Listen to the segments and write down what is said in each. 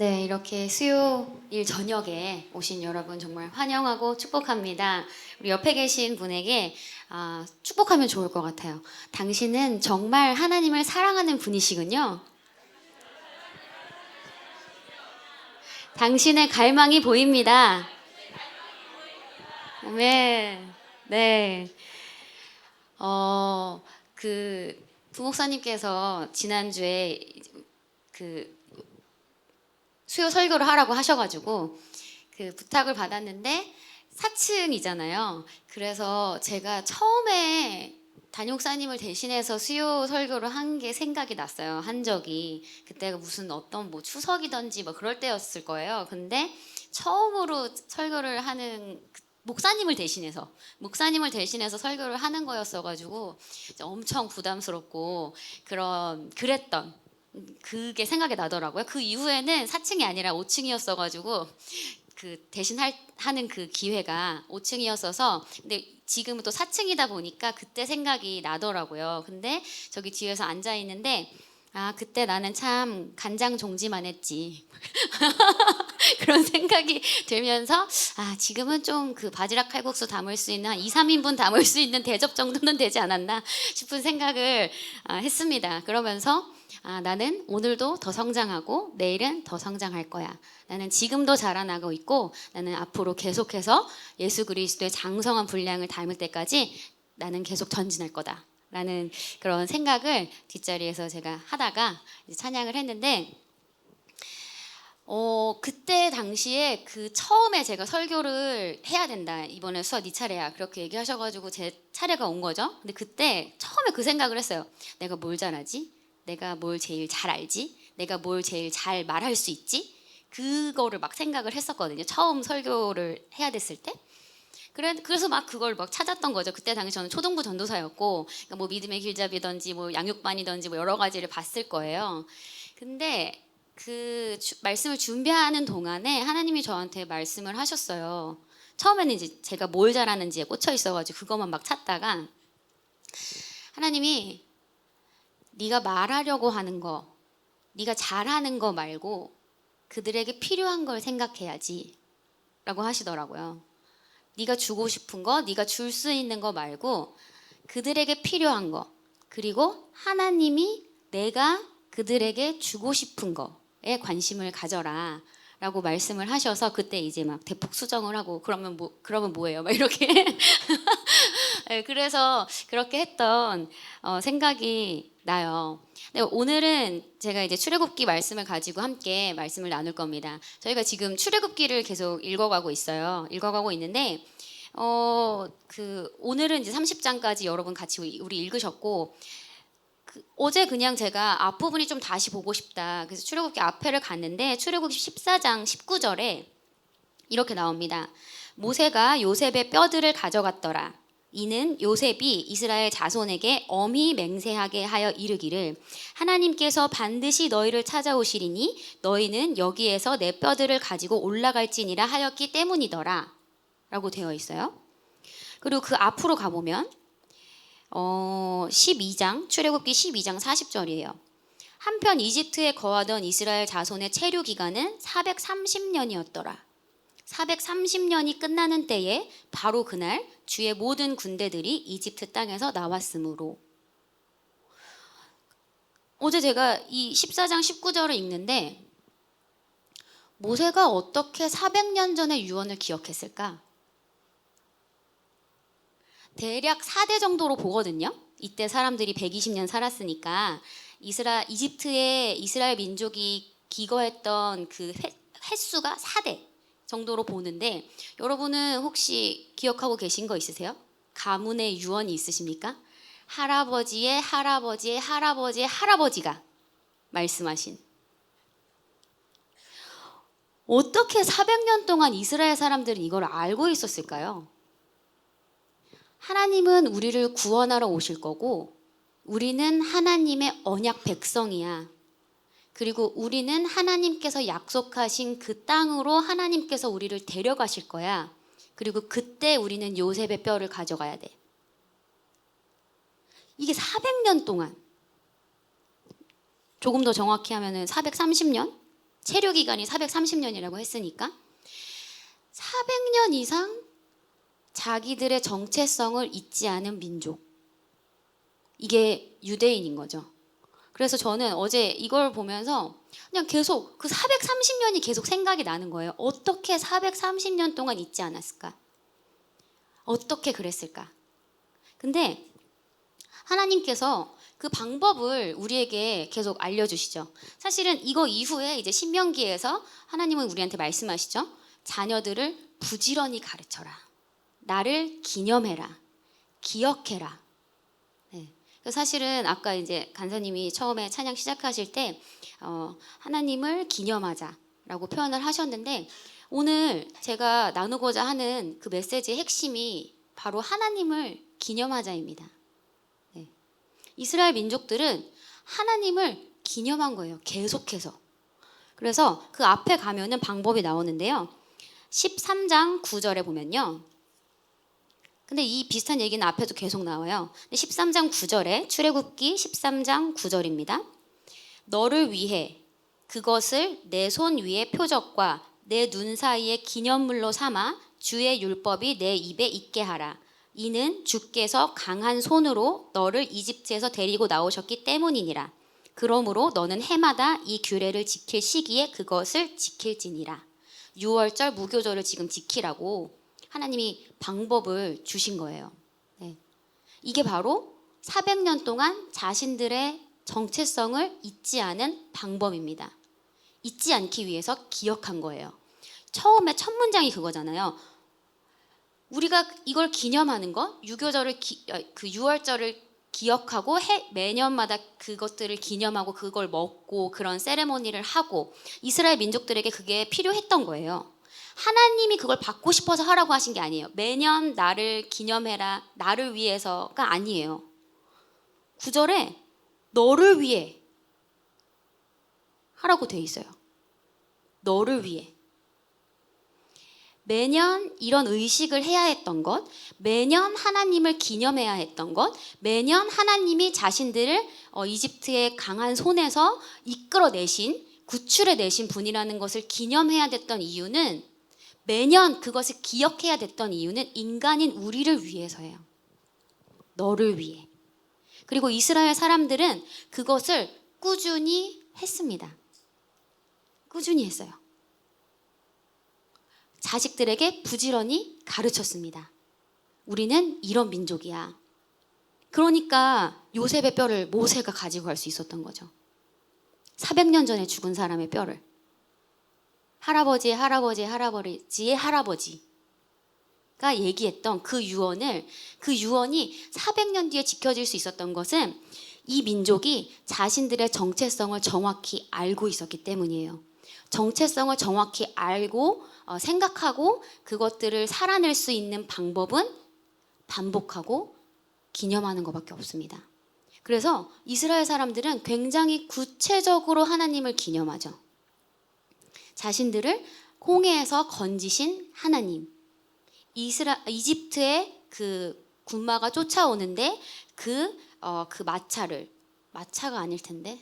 네, 이렇게 수요일 저녁에 오신 여러분 정말 환영하고 축복합니다. 우리 옆에 계신 분에게 축복하면 좋을 것 같아요. 당신은 정말 하나님을 사랑하는 분이시군요. 당신의 갈망이 보입니다. 아멘. 네. 어, 부목사님께서 지난주에 그 수요 설교를 하라고 하셔가지고 그 부탁을 받았는데 4층이잖아요. 그래서 제가 처음에 담임목사님을 대신해서 수요 설교를 한 게 생각이 났어요. 한 적이 그때가 무슨 어떤 뭐 추석이든지 뭐 그럴 때였을 거예요. 근데 처음으로 설교를 하는 목사님을 대신해서 설교를 하는 거였어가지고 엄청 부담스럽고 그랬던 그게 생각이 나더라고요. 그 이후에는 4층이 아니라 5층이었어가지고 하는 그 기회가 5층이었어서 근데 지금은 또 4층이다 보니까 그때 생각이 나더라고요. 근데 저기 뒤에서 앉아 있는데 그때 나는 참 간장종지만 했지. 그런 생각이 들면서 지금은 좀 그 바지락 칼국수 담을 수 있는 한 2, 3인분 담을 수 있는 대접 정도는 되지 않았나 싶은 생각을 했습니다. 그러면서 나는 오늘도 더 성장하고 내일은 더 성장할 거야. 나는 지금도 자라나고 있고 나는 앞으로 계속해서 예수 그리스도의 장성한 분량을 닮을 때까지 나는 계속 전진할 거다. 라는 그런 생각을 뒷자리에서 제가 하다가 찬양을 했는데 그때 당시에 처음에 제가 설교를 해야 된다. 이번에 수아 네 차례야. 그렇게 얘기하셔가지고 제 차례가 온 거죠. 근데 그때 처음에 그 생각을 했어요. 내가 뭘 잘하지? 내가 뭘 제일 잘 알지? 내가 뭘 제일 잘 말할 수 있지? 그거를 막 생각을 했었거든요. 처음 설교를 해야 됐을 때. 그래서 막 그걸 막 찾았던 거죠. 그때 당시 저는 초등부 전도사였고, 그러니까 뭐 믿음의 길잡이든지 뭐 양육반이든지 뭐 여러 가지를 봤을 거예요. 근데 말씀을 준비하는 동안에 하나님이 저한테 말씀을 하셨어요. 처음에는 이제 제가 뭘 잘하는지에 꽂혀 있어가지고 그것만 막 찾다가 하나님이 네가 말하려고 하는 거, 네가 잘하는 거 말고 그들에게 필요한 걸 생각해야지 라고 하시더라고요. 네가 주고 싶은 거, 네가 줄 수 있는 거 말고 그들에게 필요한 거, 그리고 하나님이 내가 그들에게 주고 싶은 거에 관심을 가져라 라고 말씀을 하셔서 그때 이제 막 대폭 수정을 하고 그러면 뭐예요? 막 이렇게 네, 그래서 그렇게 했던 생각이 나요. 네, 오늘은 제가 이제 출애굽기 말씀을 가지고 함께 말씀을 나눌 겁니다. 저희가 지금 출애굽기를 계속 읽어가고 있어요. 읽어가고 있는데 오늘은 이제 30장까지 여러분 같이 우리 읽으셨고 어제 그냥 제가 앞부분이 좀 다시 보고 싶다. 그래서 출애굽기 앞에를 갔는데 출애굽기 14장 19절에 이렇게 나옵니다. 모세가 요셉의 뼈들을 가져갔더라. 이는 요셉이 이스라엘 자손에게 엄히 맹세하게 하여 이르기를 하나님께서 반드시 너희를 찾아오시리니 너희는 여기에서 내 뼈들을 가지고 올라갈지니라 하였기 때문이더라 라고 되어 있어요. 그리고 그 앞으로 가보면 출애굽기 12장 40절이에요. 한편 이집트에 거하던 이스라엘 자손의 체류 기간은 430년이었더라. 430년이 끝나는 때에 바로 그날 주의 모든 군대들이 이집트 땅에서 나왔으므로. 어제 제가 이 14장 19절을 읽는데 모세가 어떻게 400년 전의 유언을 기억했을까? 대략 4대 정도로 보거든요. 이때 사람들이 120년 살았으니까 이집트의 이스라엘 민족이 기거했던 그 횟수가 4대 정도로 보는데 여러분은 혹시 기억하고 계신 거 있으세요? 가문의 유언이 있으십니까? 할아버지의 할아버지의 할아버지의 할아버지가 말씀하신 어떻게 400년 동안 이스라엘 사람들은 이걸 알고 있었을까요? 하나님은 우리를 구원하러 오실 거고 우리는 하나님의 언약 백성이야. 그리고 우리는 하나님께서 약속하신 그 땅으로 하나님께서 우리를 데려가실 거야. 그리고 그때 우리는 요셉의 뼈를 가져가야 돼. 이게 400년 동안, 조금 더 정확히 하면 430년? 체류 기간이 430년이라고 했으니까 400년 이상 자기들의 정체성을 잊지 않은 민족. 이게 유대인인 거죠. 그래서 저는 어제 이걸 보면서 그냥 계속 그 430년이 계속 생각이 나는 거예요. 어떻게 430년 동안 잊지 않았을까? 어떻게 그랬을까? 근데 하나님께서 그 방법을 우리에게 계속 알려주시죠. 사실은 이거 이후에 이제 신명기에서 하나님은 우리한테 말씀하시죠. 자녀들을 부지런히 가르쳐라. 나를 기념해라. 기억해라. 네. 사실은 아까 이제 간사님이 처음에 찬양 시작하실 때 하나님을 기념하자라고 표현을 하셨는데 오늘 제가 나누고자 하는 그 메시지의 핵심이 바로 하나님을 기념하자입니다. 네. 이스라엘 민족들은 하나님을 기념한 거예요. 계속해서. 그래서 그 앞에 가면은 방법이 나오는데요. 13장 9절에 보면요. 근데 이 비슷한 얘기는 앞에도 계속 나와요. 13장 9절에 출애굽기 13장 9절입니다. 너를 위해 그것을 내 손 위의 표적과 내 눈 사이의 기념물로 삼아 주의 율법이 내 입에 있게 하라. 이는 주께서 강한 손으로 너를 이집트에서 데리고 나오셨기 때문이니라. 그러므로 너는 해마다 이 규례를 지킬 시기에 그것을 지킬지니라. 6월절 무교절을 지금 지키라고 하나님이 방법을 주신 거예요. 네. 이게 바로 400년 동안 자신들의 정체성을 잊지 않은 방법입니다. 잊지 않기 위해서 기억한 거예요. 처음에 첫 문장이 그거잖아요. 우리가 이걸 기념하는 거, 유교절을 그 6월절을 기억하고 매년마다 그것들을 기념하고 그걸 먹고 그런 세레모니를 하고 이스라엘 민족들에게 그게 필요했던 거예요. 하나님이 그걸 받고 싶어서 하라고 하신 게 아니에요. 매년 나를 기념해라, 나를 위해서가 아니에요. 9절에 너를 위해 하라고 돼 있어요. 너를 위해. 매년 이런 의식을 해야 했던 것, 매년 하나님을 기념해야 했던 것, 매년 하나님이 자신들을 이집트의 강한 손에서 이끌어내신, 구출해내신 분이라는 것을 기념해야 됐던 이유는, 매년 그것을 기억해야 됐던 이유는 인간인 우리를 위해서예요. 너를 위해. 그리고 이스라엘 사람들은 그것을 꾸준히 했습니다. 꾸준히 했어요. 자식들에게 부지런히 가르쳤습니다. 우리는 이런 민족이야. 그러니까 요셉의 뼈를 모세가 가지고 갈 수 있었던 거죠. 400년 전에 죽은 사람의 뼈를. 할아버지의 할아버지의 할아버지의 할아버지가 얘기했던 그 유언이 400년 뒤에 지켜질 수 있었던 것은 이 민족이 자신들의 정체성을 정확히 알고 있었기 때문이에요. 정체성을 정확히 알고 생각하고 그것들을 살아낼 수 있는 방법은 반복하고 기념하는 것밖에 없습니다. 그래서 이스라엘 사람들은 굉장히 구체적으로 하나님을 기념하죠. 자신들을 홍해에서 건지신 하나님, 이집트의 그 군마가 쫓아오는데 그 마차가 아닐 텐데,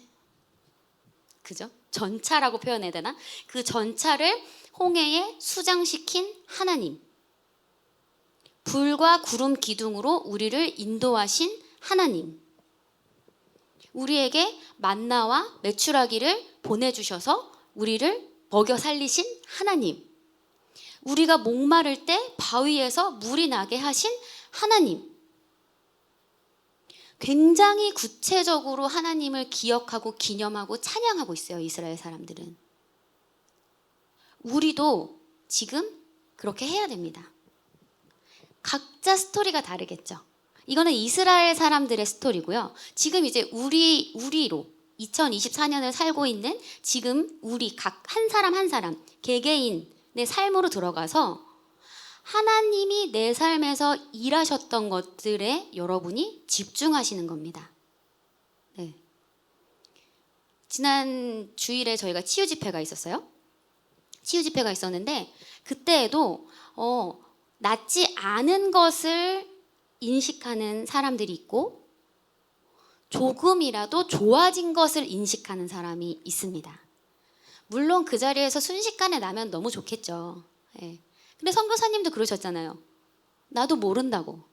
그죠? 전차라고 표현해야 되나? 그 전차를 홍해에 수장시킨 하나님, 불과 구름 기둥으로 우리를 인도하신 하나님, 우리에게 만나와 메추라기를 보내주셔서 우리를 먹여 살리신 하나님, 우리가 목마를 때 바위에서 물이 나게 하신 하나님. 굉장히 구체적으로 하나님을 기억하고 기념하고 찬양하고 있어요, 이스라엘 사람들은. 우리도 지금 그렇게 해야 됩니다. 각자 스토리가 다르겠죠. 이거는 이스라엘 사람들의 스토리고요. 지금 이제 우리로 2024년을 살고 있는 지금 우리 각 한 사람 한 사람 개개인의 삶으로 들어가서 하나님이 내 삶에서 일하셨던 것들에 여러분이 집중하시는 겁니다. 네. 지난 주일에 저희가 치유 집회가 있었어요. 치유 집회가 있었는데 그때에도 낫지 않은 것을 인식하는 사람들이 있고 조금이라도 좋아진 것을 인식하는 사람이 있습니다. 물론 그 자리에서 순식간에 나면 너무 좋겠죠. 예. 근데 선교사님도 그러셨잖아요. 나도 모른다고.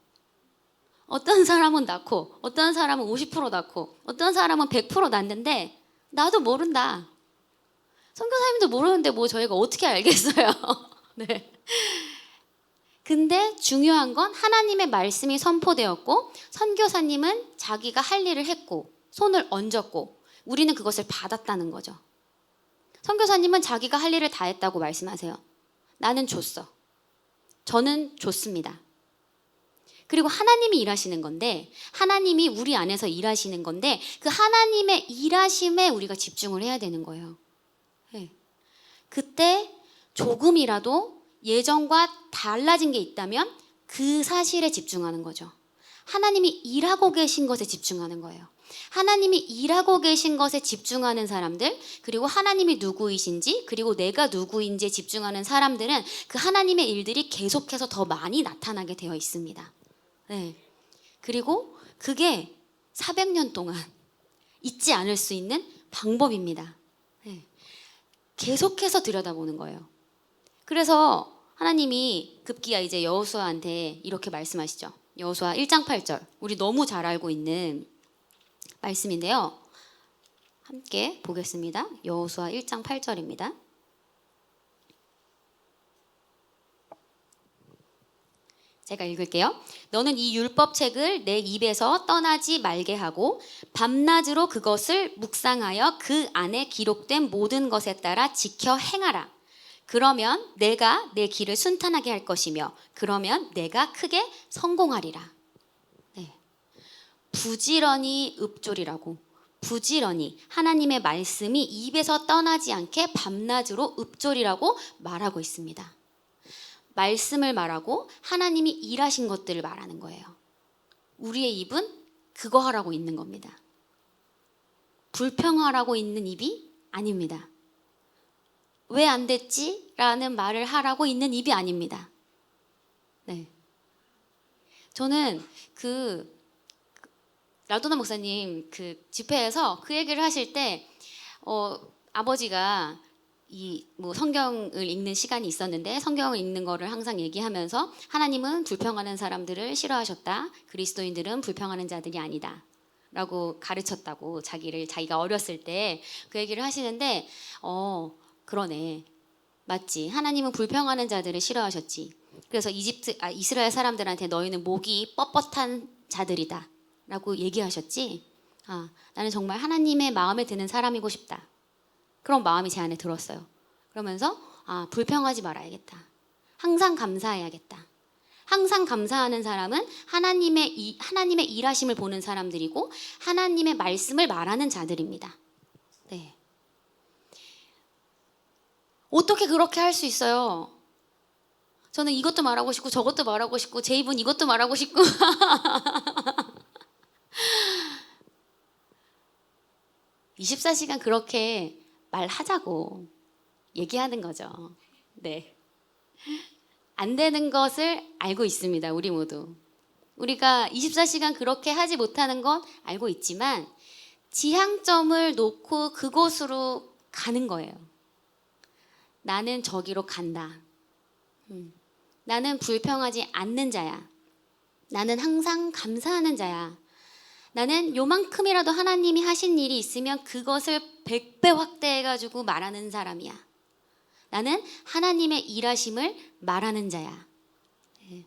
어떤 사람은 낳고, 어떤 사람은 50% 낳고, 어떤 사람은 100% 낳는데 나도 모른다. 선교사님도 모르는데 뭐 저희가 어떻게 알겠어요. 네. 근데 중요한 건 하나님의 말씀이 선포되었고 선교사님은 자기가 할 일을 했고 손을 얹었고 우리는 그것을 받았다는 거죠. 선교사님은 자기가 할 일을 다 했다고 말씀하세요. 나는 줬어. 저는 줬습니다. 그리고 하나님이 일하시는 건데 하나님이 우리 안에서 일하시는 건데 그 하나님의 일하심에 우리가 집중을 해야 되는 거예요. 네. 그때 조금이라도 예전과 달라진 게 있다면 그 사실에 집중하는 거죠. 하나님이 일하고 계신 것에 집중하는 거예요. 하나님이 일하고 계신 것에 집중하는 사람들, 그리고 하나님이 누구이신지, 그리고 내가 누구인지에 집중하는 사람들은 그 하나님의 일들이 계속해서 더 많이 나타나게 되어 있습니다. 네. 그리고 그게 400년 동안 잊지 않을 수 있는 방법입니다. 네. 계속해서 들여다보는 거예요. 그래서 하나님이 급기야 이제 여호수아한테 이렇게 말씀하시죠. 여호수아 1장 8절. 우리 너무 잘 알고 있는 말씀인데요. 함께 보겠습니다. 여호수아 1장 8절입니다. 제가 읽을게요. 너는 이 율법책을 내 입에서 떠나지 말게 하고 밤낮으로 그것을 묵상하여 그 안에 기록된 모든 것에 따라 지켜 행하라. 그러면 내가 내 길을 순탄하게 할 것이며 그러면 내가 크게 성공하리라. 네. 부지런히 읊조리라고. 부지런히 하나님의 말씀이 입에서 떠나지 않게 밤낮으로 읊조리라고 말하고 있습니다. 말씀을 말하고 하나님이 일하신 것들을 말하는 거예요. 우리의 입은 그거 하라고 있는 겁니다. 불평하라고 있는 입이 아닙니다. 왜 안 됐지? 라는 말을 하라고 있는 입이 아닙니다. 네. 저는 라도나 목사님 그 집회에서 그 얘기를 하실 때 아버지가 뭐 성경을 읽는 시간이 있었는데 성경을 읽는 거를 항상 얘기하면서 하나님은 불평하는 사람들을 싫어하셨다. 그리스도인들은 불평하는 자들이 아니다. 라고 가르쳤다고 자기가 어렸을 때 그 얘기를 하시는데 그러네. 맞지. 하나님은 불평하는 자들을 싫어하셨지. 그래서 이스라엘 사람들한테 너희는 목이 뻣뻣한 자들이다. 라고 얘기하셨지. 나는 정말 하나님의 마음에 드는 사람이고 싶다. 그런 마음이 제 안에 들었어요. 그러면서 불평하지 말아야겠다. 항상 감사해야겠다. 항상 감사하는 사람은 하나님의 일하심을 보는 사람들이고 하나님의 말씀을 말하는 자들입니다. 네. 어떻게 그렇게 할 수 있어요? 저는 이것도 말하고 싶고 저것도 말하고 싶고 제 입은 이것도 말하고 싶고 24시간 그렇게 말하자고 얘기하는 거죠. 네. 안 되는 것을 알고 있습니다. 우리 모두. 우리가 24시간 그렇게 하지 못하는 건 알고 있지만 지향점을 놓고 그곳으로 가는 거예요. 나는 저기로 간다. 나는 불평하지 않는 자야. 나는 항상 감사하는 자야. 나는 요만큼이라도 하나님이 하신 일이 있으면 그것을 100배 확대해가지고 말하는 사람이야. 나는 하나님의 일하심을 말하는 자야. 네.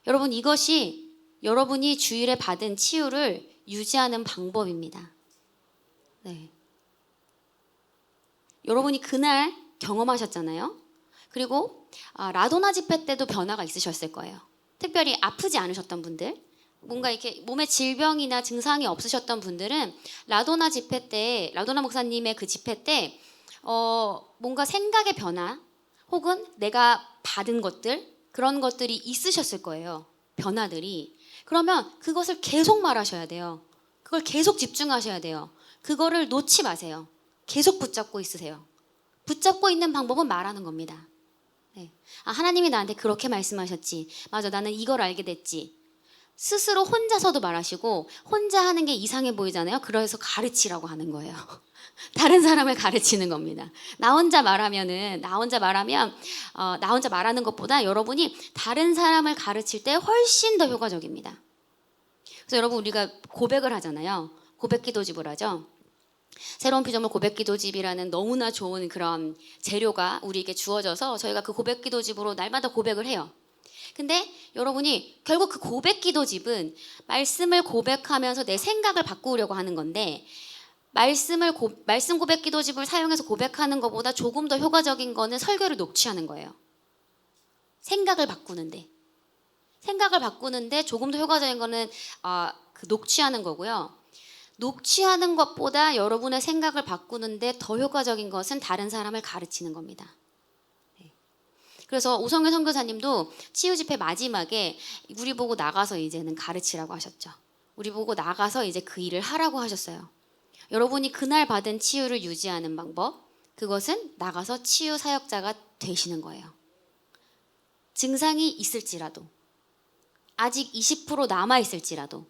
여러분, 이것이 여러분이 주일에 받은 치유를 유지하는 방법입니다. 네. 여러분이 그날 경험하셨잖아요. 그리고 라도나 집회 때도 변화가 있으셨을 거예요. 특별히 아프지 않으셨던 분들, 뭔가 이렇게 몸에 질병이나 증상이 없으셨던 분들은 라도나 집회 때, 라도나 목사님의 그 집회 때 뭔가 생각의 변화 혹은 내가 받은 것들, 그런 것들이 있으셨을 거예요. 변화들이. 그러면 그것을 계속 말하셔야 돼요. 그걸 계속 집중하셔야 돼요. 그거를 놓지 마세요. 계속 붙잡고 있으세요. 붙잡고 있는 방법은 말하는 겁니다. 네. 하나님이 나한테 그렇게 말씀하셨지. 맞아, 나는 이걸 알게 됐지. 스스로 혼자서도 말하시고 혼자 하는 게 이상해 보이잖아요. 그래서 가르치라고 하는 거예요. 다른 사람을 가르치는 겁니다. 나 혼자 말하면 나 혼자 말하는 것보다 여러분이 다른 사람을 가르칠 때 훨씬 더 효과적입니다. 그래서 여러분 우리가 고백을 하잖아요. 고백 기도집을 하죠. 새로운 피조물 고백 기도집이라는 너무나 좋은 그런 재료가 우리에게 주어져서 저희가 그 고백 기도집으로 날마다 고백을 해요. 근데 여러분이 결국 그 고백 기도집은 말씀을 고백하면서 내 생각을 바꾸려고 하는 건데 말씀 고백 기도집을 사용해서 고백하는 것보다 조금 더 효과적인 거는 설교를 녹취하는 거예요. 생각을 바꾸는데 조금 더 효과적인 거는 그 녹취하는 거고요. 녹취하는 것보다 여러분의 생각을 바꾸는데 더 효과적인 것은 다른 사람을 가르치는 겁니다. 그래서 오성현 선교사님도 치유 집회 마지막에 우리 보고 나가서 이제는 가르치라고 하셨죠. 우리 보고 나가서 이제 그 일을 하라고 하셨어요. 여러분이 그날 받은 치유를 유지하는 방법, 그것은 나가서 치유 사역자가 되시는 거예요. 증상이 있을지라도, 아직 20% 남아있을지라도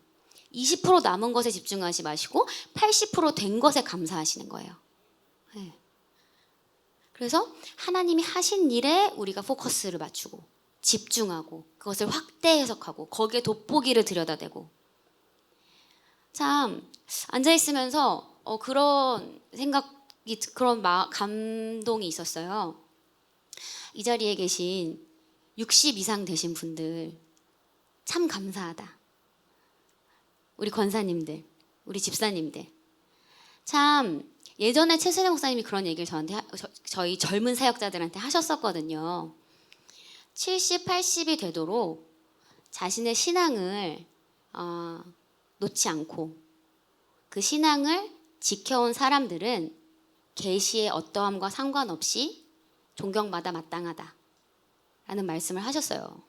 20% 남은 것에 집중하지 마시고 80% 된 것에 감사하시는 거예요. 네. 그래서 하나님이 하신 일에 우리가 포커스를 맞추고 집중하고 그것을 확대 해석하고 거기에 돋보기를 들여다대고 참 앉아있으면서 그런 생각이 그런 감동이 있었어요. 이 자리에 계신 60 이상 되신 분들 참 감사하다. 우리 권사님들, 우리 집사님들 참 예전에 최순애 목사님이 그런 얘기를 저희 젊은 사역자들한테 하셨었거든요. 70, 80이 되도록 자신의 신앙을 놓지 않고 그 신앙을 지켜온 사람들은 계시의 어떠함과 상관없이 존경받아 마땅하다 라는 말씀을 하셨어요.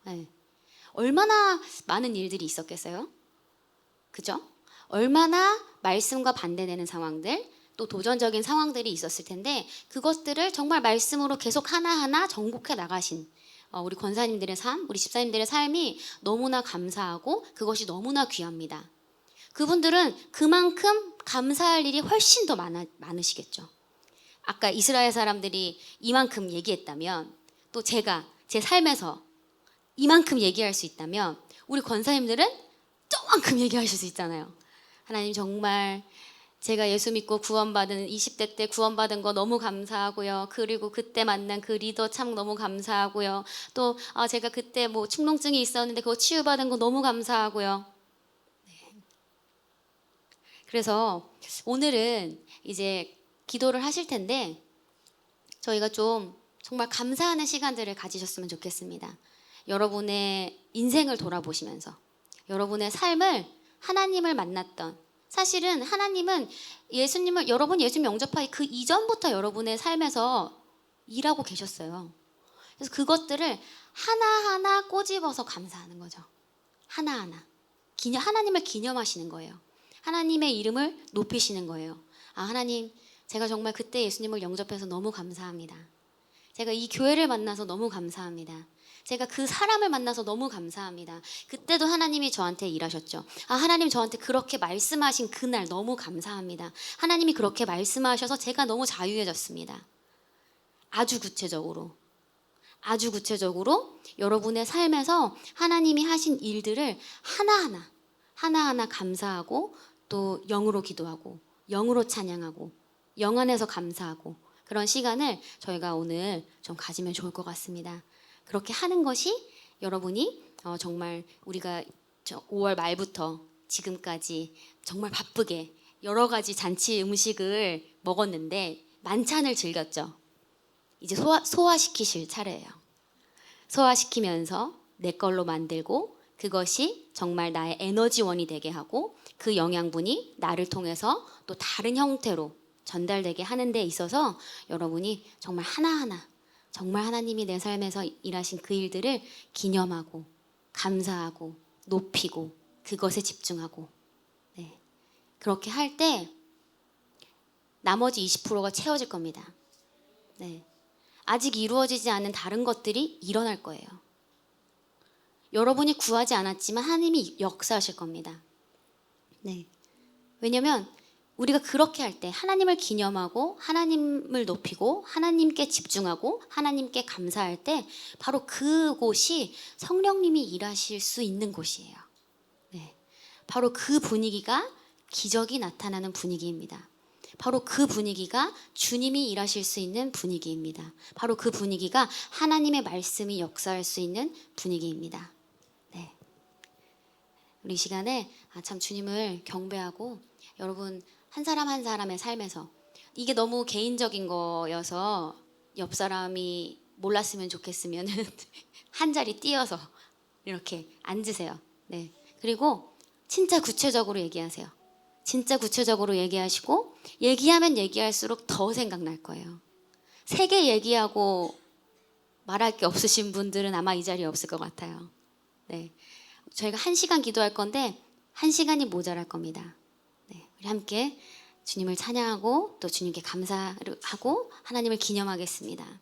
네. 얼마나 많은 일들이 있었겠어요? 그죠? 얼마나 말씀과 반대되는 상황들 또 도전적인 상황들이 있었을 텐데 그것들을 정말 말씀으로 계속 하나하나 정복해 나가신 우리 권사님들의 삶, 우리 집사님들의 삶이 너무나 감사하고 그것이 너무나 귀합니다. 그분들은 그만큼 감사할 일이 훨씬 더 많으시겠죠. 아까 이스라엘 사람들이 이만큼 얘기했다면 또 제가 제 삶에서 이만큼 얘기할 수 있다면 우리 권사님들은 조금만큼 얘기하실 수 있잖아요. 하나님 정말 제가 예수 믿고 구원받은 20대 때 구원받은 거 너무 감사하고요. 그리고 그때 만난 그 리더 참 너무 감사하고요. 또 제가 그때 뭐 축농증이 있었는데 그거 치유받은 거 너무 감사하고요. 네. 그래서 오늘은 이제 기도를 하실 텐데 저희가 좀 정말 감사하는 시간들을 가지셨으면 좋겠습니다. 여러분의 인생을 돌아보시면서 여러분의 삶을 하나님을 만났던 사실은 하나님은 여러분 예수님 영접하기 그 이전부터 여러분의 삶에서 일하고 계셨어요. 그래서 그것들을 하나하나 꼬집어서 감사하는 거죠. 하나하나. 하나님을 기념하시는 거예요. 하나님의 이름을 높이시는 거예요. 하나님, 제가 정말 그때 예수님을 영접해서 너무 감사합니다. 제가 이 교회를 만나서 너무 감사합니다. 제가 그 사람을 만나서 너무 감사합니다. 그때도 하나님이 저한테 일하셨죠. 하나님 저한테 그렇게 말씀하신 그날 너무 감사합니다. 하나님이 그렇게 말씀하셔서 제가 너무 자유해졌습니다. 아주 구체적으로 여러분의 삶에서 하나님이 하신 일들을 하나하나 감사하고 또 영으로 기도하고 영으로 찬양하고 영 안에서 감사하고 그런 시간을 저희가 오늘 좀 가지면 좋을 것 같습니다. 그렇게 하는 것이 여러분이 정말 우리가 5월 말부터 지금까지 정말 바쁘게 여러 가지 잔치 음식을 먹었는데 만찬을 즐겼죠. 이제 소화시키실 차례예요. 소화시키면서 내 걸로 만들고 그것이 정말 나의 에너지원이 되게 하고 그 영양분이 나를 통해서 또 다른 형태로 전달되게 하는 데 있어서 여러분이 정말 하나하나 정말 하나님이 내 삶에서 일하신 그 일들을 기념하고 감사하고 높이고 그것에 집중하고 네. 그렇게 할 때 나머지 20%가 채워질 겁니다. 네. 아직 이루어지지 않은 다른 것들이 일어날 거예요. 여러분이 구하지 않았지만 하나님이 역사하실 겁니다. 네. 왜냐면 우리가 그렇게 할 때 하나님을 기념하고 하나님을 높이고 하나님께 집중하고 하나님께 감사할 때 바로 그곳이 성령님이 일하실 수 있는 곳이에요. 네. 바로 그 분위기가 기적이 나타나는 분위기입니다. 바로 그 분위기가 주님이 일하실 수 있는 분위기입니다. 바로 그 분위기가 하나님의 말씀이 역사할 수 있는 분위기입니다. 네. 우리 이 시간에 참 주님을 경배하고 여러분 한 사람 한 사람의 삶에서 이게 너무 개인적인 거여서 옆 사람이 몰랐으면 좋겠으면 한 자리 띄어서 이렇게 앉으세요. 네. 그리고 진짜 구체적으로 얘기하세요. 진짜 구체적으로 얘기하시고 얘기하면 얘기할수록 더 생각날 거예요. 3개 얘기하고 말할 게 없으신 분들은 아마 이 자리에 없을 것 같아요. 네. 저희가 1시간 기도할 건데 1시간이 모자랄 겁니다. 네. 우리 함께 주님을 찬양하고 또 주님께 감사하고 하나님을 기념하겠습니다.